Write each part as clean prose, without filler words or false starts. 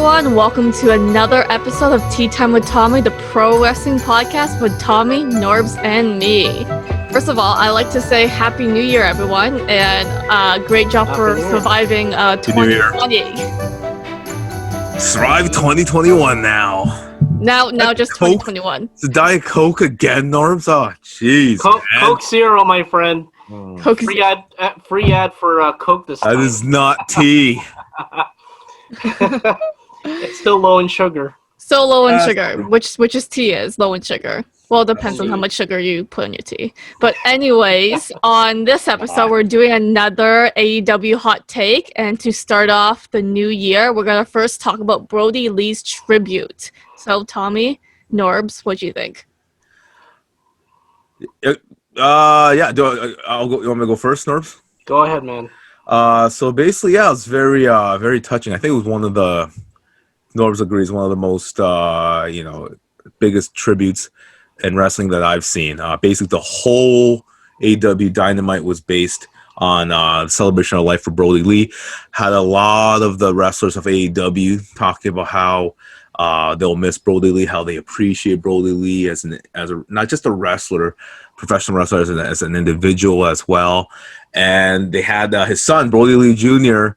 everyone. Welcome to another episode of Tea Time with Tommy, the pro wrestling podcast with Tommy, NORBZ, and me. First of all, I like to say Happy New Year, everyone, and great job for surviving 2020. Survive 2021 now. Now just Coke? 2021. It's a Diet Coke again, Norms? Oh, jeez. Coke Zero, my friend. Coke Free ad for Coke this time. That is not tea. It's still low in sugar. So low in sugar, which is tea is low in sugar. Well, it depends on how much sugar you put in your tea. But anyways, on this episode, we're doing another AEW hot take. And to start off the new year, we're going to first talk about Brodie Lee's tribute. So, Tommy, NORBZ, what do you think? Yeah. I'll go. You want me to go first, NORBZ? Go ahead, man. So basically, yeah, it was very, very touching. I think it was one of the, NORBZ agrees, one of the most, biggest tributes in wrestling that I've seen. Basically, the whole Aew Dynamite was based on the celebration of life for Brodie Lee. Had a lot of the wrestlers of AEW talking about how they'll miss Brodie Lee, how they appreciate Brodie Lee as a not just a wrestler, professional wrestler, as an individual as well. And they had his son, Brodie Lee Jr.,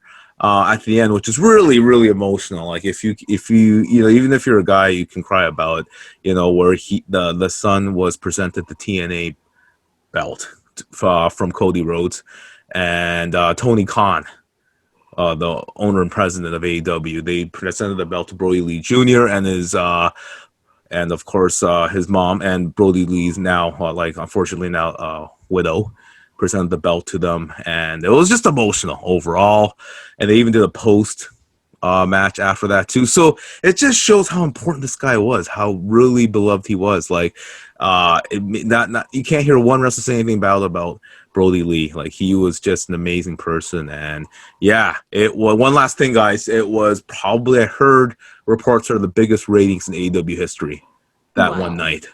at the end, which is really, really emotional. Like if you even if you're a guy, you can cry about it. Where the son was presented the TNA belt from Cody Rhodes, and Tony Khan, the owner and president of AEW, they presented the belt to Brodie Lee Jr. and his and of course his mom, and Brodie Lee's now unfortunately now widow, presented the belt to them, and it was just emotional overall. And they even did a post match after that too. So it just shows how important this guy was, how really beloved he was. Like you can't hear one wrestler say anything bad about Brodie Lee. Like he was just an amazing person. And yeah, it was one last thing, guys. It was probably, I heard reports are the biggest ratings in AEW history that one night.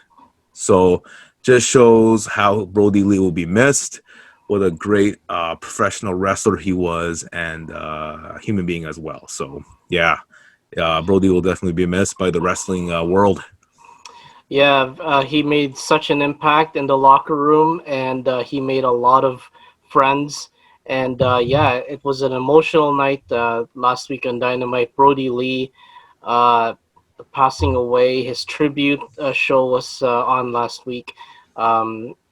So just shows how Brodie Lee will be missed. What a great professional wrestler he was, and human being as well. So yeah, Brodie will definitely be missed by the wrestling world. Yeah, he made such an impact in the locker room, and he made a lot of friends. And it was an emotional night last week on Dynamite. Brodie Lee passing away. His tribute show was on last week.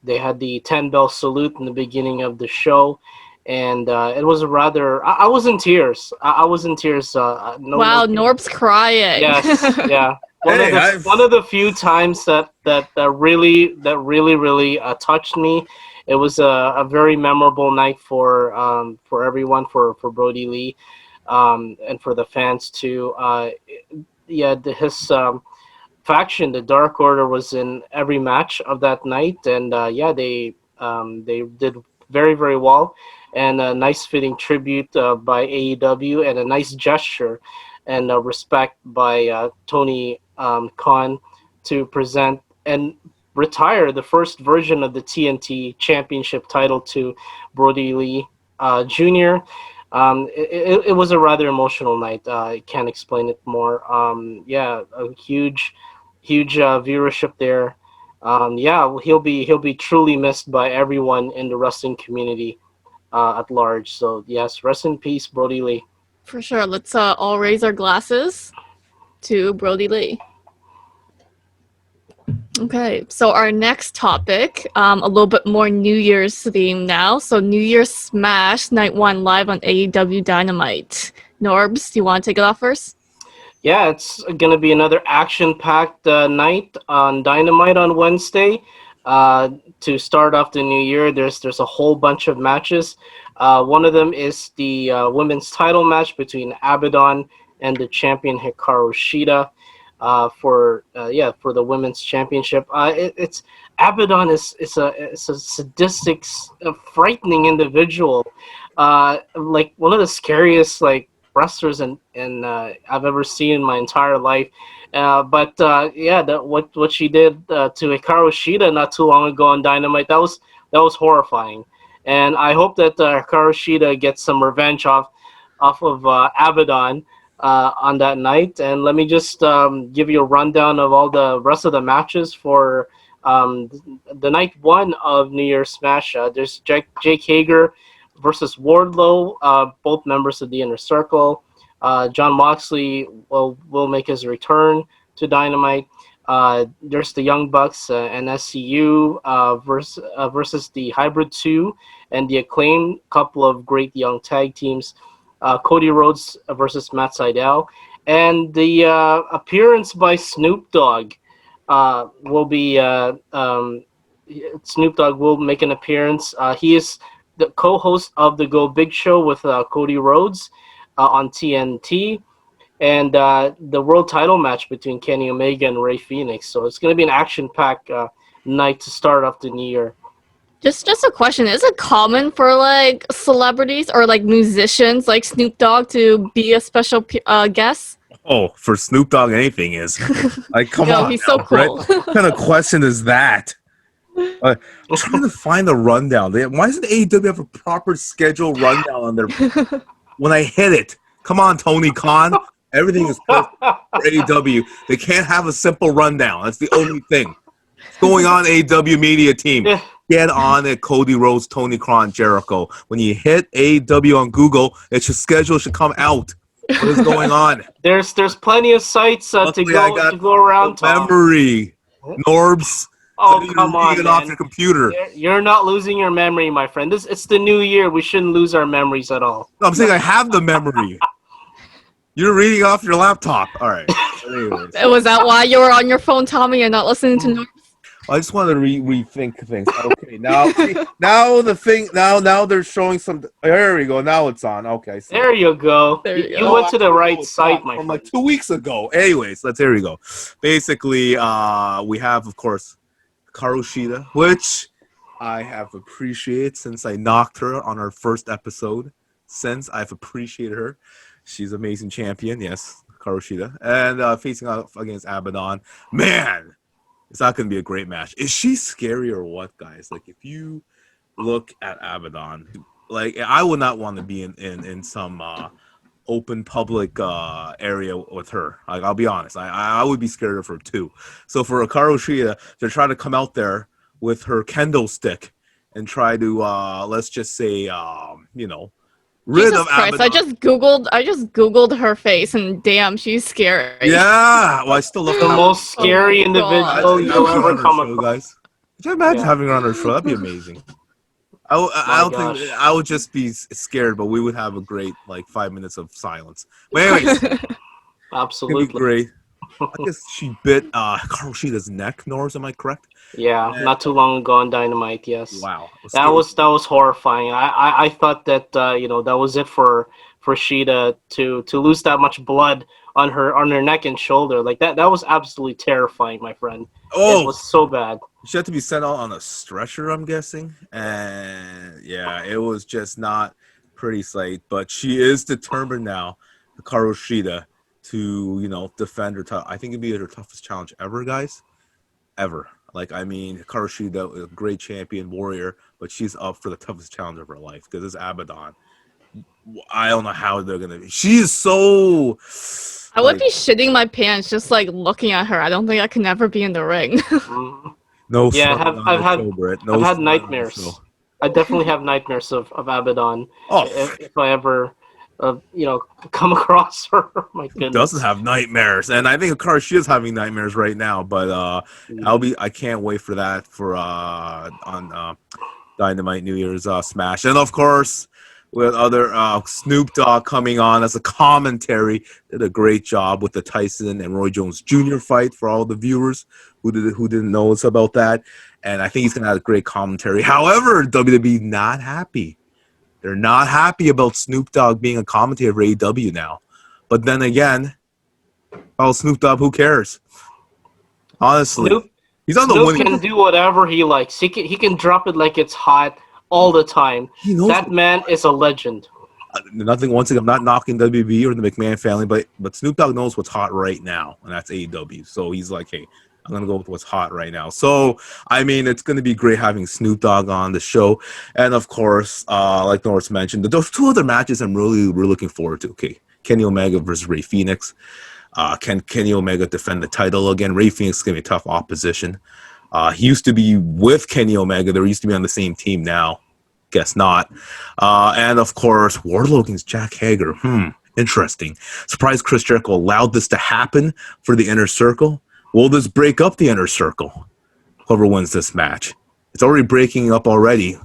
They had the 10-bell salute in the beginning of the show, and it was rather. I was in tears. I was in tears. Wow, NORBZ crying. Yes, yeah. One of the few times that really touched me. It was a very memorable night for everyone, for Brodie Lee, and for the fans too. His faction, the Dark Order, was in every match of that night, and they did very, very well, and a nice fitting tribute by AEW, and a nice gesture and respect by Tony Khan to present and retire the first version of the TNT Championship title to Brodie Lee Jr. It was a rather emotional night. I can't explain it more. A huge viewership there. He'll be truly missed by everyone in the wrestling community at large. So yes, rest in peace, Brodie Lee. For sure. Let's all raise our glasses to Brodie Lee. Okay, so our next topic, a little bit more New Year's theme now. So New Year's Smash Night 1 live on AEW Dynamite. NORBZ, do you want to take it off first? Yeah, it's going to be another action-packed night on Dynamite on Wednesday. To start off the new year, there's a whole bunch of matches. One of them is the women's title match between Abaddon and the champion Hikaru Shida for the women's championship. It's Abaddon is a sadistic, frightening individual. Like one of the scariest wrestlers I've ever seen in my entire life. What she did to Hikaru Shida not too long ago on Dynamite, that was horrifying. And I hope that Hikaru Shida gets some revenge off of Abaddon on that night. And let me just give you a rundown of all the rest of the matches for the night one of New Year's Smash. There's Jake Hager versus Wardlow, both members of the Inner Circle. John Moxley will make his return to Dynamite. There's the Young Bucks and SCU versus the Hybrid 2 and the Acclaim, couple of great young tag teams. Cody Rhodes versus Matt Sydal. And the appearance by Snoop Dogg will be Snoop Dogg will make an appearance. He is the co-host of the Go Big Show with Cody Rhodes on TNT, and the world title match between Kenny Omega and Rey Fenix. So it's going to be an action-packed night to start off the new year. Just a question: is it common for like celebrities or like musicians like Snoop Dogg to be a special guest? Oh, for Snoop Dogg, anything is. Like, come Yo, on. he's so now, Brett. cool. What kind of question is that? I'm trying to find the rundown. Why doesn't AEW have a proper schedule rundown on their when I hit it? Come on, Tony Khan. Everything is perfect for AEW. They can't have a simple rundown. That's the only thing. What's going on, AEW media team? Get on it, Cody Rhodes, Tony Khan, Jericho. When you hit AEW on Google, it should schedule should come out. What is going on? There's plenty of sites to go around. Memory, NORBZ. Oh, come on, it man. off your computer. You're not losing your memory, my friend. It's the new year. We shouldn't lose our memories at all. No, I'm saying I have the memory. You're reading off your laptop. All right. Anyways. Was that why you were on your phone, Tommy, and not listening to NORBZ? I just wanted to rethink things. Okay, now they're showing some. There we go. Now it's on. Okay. So. There you go. You went to the right site, my friend. From like 2 weeks ago. Anyways, here we go. Basically, we have, of course, Hikaru Shida, which I have appreciated since I knocked her on our first episode. Since I've appreciated her. She's an amazing champion. Yes, Hikaru Shida. And facing off against Abaddon. Man! It's not going to be a great match. Is she scary or what, guys? Like, if you look at Abaddon, like, I would not want to be in some open public area with her. Like, I'll be honest. I would be scared of her, too. So for Hikaru Shida, they're trying to come out there with her kendo stick and try to, let's just say, rid Jesus of Christ, Abaddon. I just googled her face, and damn, she's scary. Yeah, well, I still love the most scary Oh, individual you'll ever come across. Guys. Could you imagine having her on our show? That'd be amazing. I don't think I would just be scared, but we would have a great 5 minutes of silence. But anyways, absolutely it'd be great. I guess she bit Hikaru Shida's neck. NORBZ, am I correct? Yeah, not too long ago on Dynamite. Yes. Wow. That was horrifying. I thought that that was it for Shida to lose that much blood on her neck and shoulder. Like that was absolutely terrifying, my friend. Oh, it was so bad. She had to be sent out on a stretcher, I'm guessing, and yeah, it was just not pretty sight. But she is determined now, Hikaru Shida, to defend her. I think it'd be her toughest challenge ever, guys, ever. Hikaru Shida is a great champion warrior, but she's up for the toughest challenge of her life because it's Abaddon. I don't know how they're gonna be. She is so. I would be shitting my pants just looking at her. I don't think I can ever be in the ring. No. Yeah, I've had nightmares. I definitely have nightmares of Abaddon. Oh, if I ever. Come across her. My goodness. Doesn't have nightmares, and I think Hikaru Shida is having nightmares right now. But I can't wait for that on Dynamite New Year's Smash, and of course with other Snoop Dogg coming on as a commentary. Did a great job with the Tyson and Roy Jones Jr. fight for all the viewers who didn't know us about that, and I think he's gonna have a great commentary. However, WWE not happy. They're not happy about Snoop Dogg being a commentator for AEW now. But then again, Snoop Dogg, who cares? Honestly, he's on the winning. Snoop can do whatever he likes. He can drop it like it's hot all the time. That man is a legend. Nothing. Once again, I'm not knocking WB or the McMahon family, but Snoop Dogg knows what's hot right now, and that's AEW. So he's like, hey, I'm going to go with what's hot right now. So, it's going to be great having Snoop Dogg on the show. And, of course, like NORBZ mentioned, those two other matches I'm really looking forward to. Okay, Kenny Omega versus Rey Fenix. Can Kenny Omega defend the title again? Rey Fenix is going to be a tough opposition. He used to be with Kenny Omega. They used to be on the same team now. Guess not. And of course, Wardlow against Jack Hager. Interesting. Surprised Chris Jericho allowed this to happen for the Inner Circle. Will this break up the Inner Circle? Whoever wins this match. It's already breaking up already.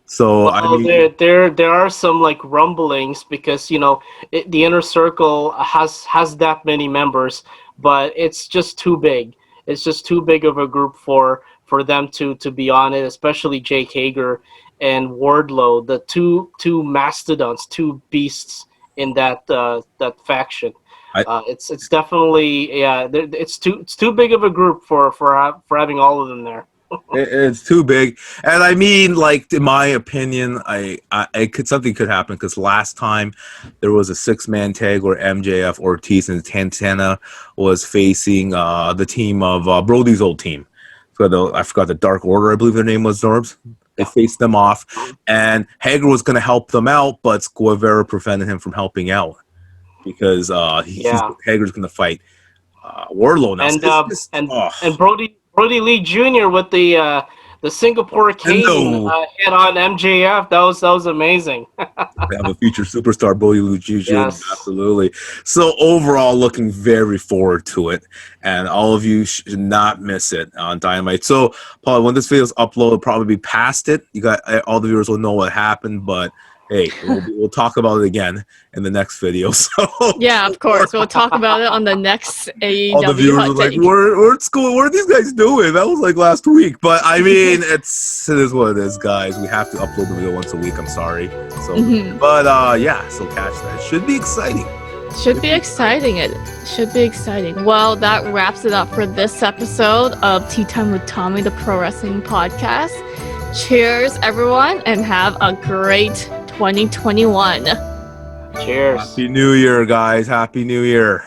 So well, I mean, there are some like rumblings because the Inner Circle has that many members, but it's just too big. It's just too big of a group for them to be on it, especially Jake Hager and Wardlow, the two mastodons, two beasts in that faction. It's definitely it's too big of a group for having all of them there. it's too big, and I mean, like in my opinion, something could happen because last time there was a 6-man tag where MJF, Ortiz, and Santana was facing the team of Brodie's old team. So I forgot the Dark Order, I believe their name was, NORBZ. They faced them off, and Hager was going to help them out, but Guevara prevented him from helping out because Hager's going to fight Wardlow now. And Brodie Lee Jr. with the Singapore cane hit on MJF. That was amazing. They have a future superstar, Brodie Lee Jr. Yes. Absolutely. So overall, looking very forward to it, and all of you should not miss it on Dynamite. So, Paul, when this video is uploaded, probably be past it. You got all the viewers will know what happened, but hey, we'll talk about it again in the next video. So yeah, of course, we'll talk about it on the next AEW. All the viewers are like, "Where's school? What are these guys doing?" That was like last week, but I mean, it is what it is, guys. We have to upload the video once a week. I'm sorry. So, but yeah, so catch that. It should be exciting. Should be exciting. It should be exciting. Well, that wraps it up for this episode of Tea Time with Tommy, the Pro Wrestling Podcast. Cheers, everyone, and have a great 2021. Cheers. Happy New Year, guys. Happy New Year.